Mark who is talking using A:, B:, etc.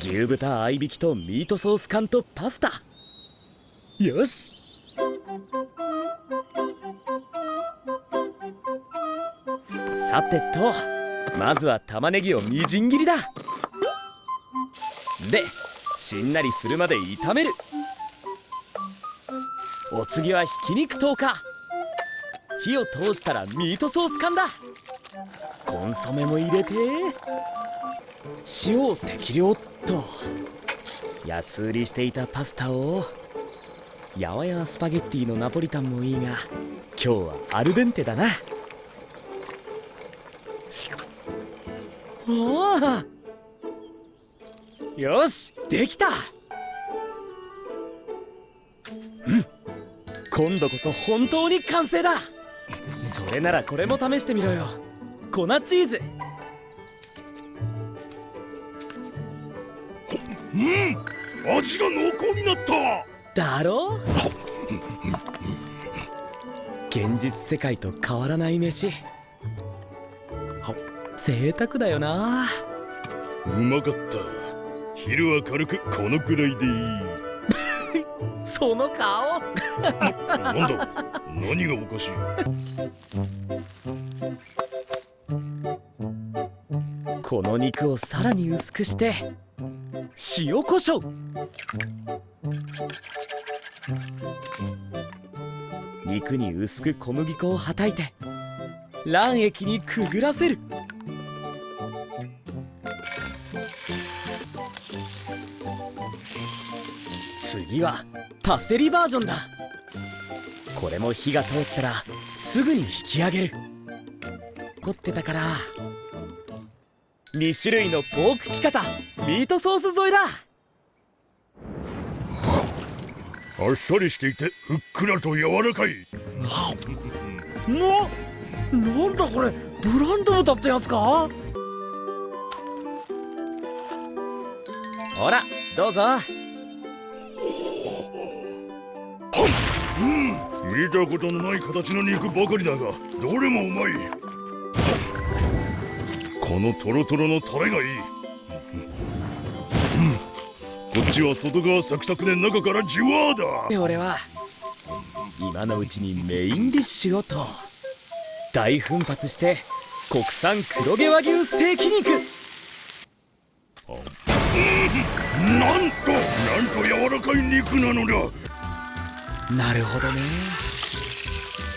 A: 牛豚合いびきとミートソース缶とパスタ。よし。さてと、まずは玉ねぎをみじん切りだ。で、しんなりするまで炒める。お次はひき肉投下。火を通したらミートソース缶だ。コンソメも入れて、塩を適量っと。安売りしていたパスタを、やわやわスパゲッティのナポリタンもいいが、今日はアルデンテだな。おお、よし、できた。今度こそ本当に完成だ。それならこれも試してみろよ。粉チーズ。
B: 味が濃厚になった
A: だろ。現実世界と変わらない飯。贅沢だよな。
B: うまかった。昼は軽くこのくらいでいい。
A: その顔。
B: なんだ、何がおかしい。
A: この肉をさらに薄くして塩コショウ。肉に薄く小麦粉をはたいて卵液にくぐらせる。次はパセリバージョンだ。これも火が通ったらすぐに引き上げる。凝ってたから2種類のポークピカタミートソース添えだ。
B: あっさりしていてふっくらと柔らかい。
A: なんだこれ、ブランド豚ってやつか。ほらどうぞ。
B: 見たことのない形の肉ばかりだが、どれもうまい。このトロトロのタレがいい。こっちは外側サクサクで中からジュワーだ。
A: 俺は今のうちにメインディッシュをと大奮発して国産黒毛和牛ステーキ肉。
B: なんと柔らかい肉なのだ。
A: なるほどね。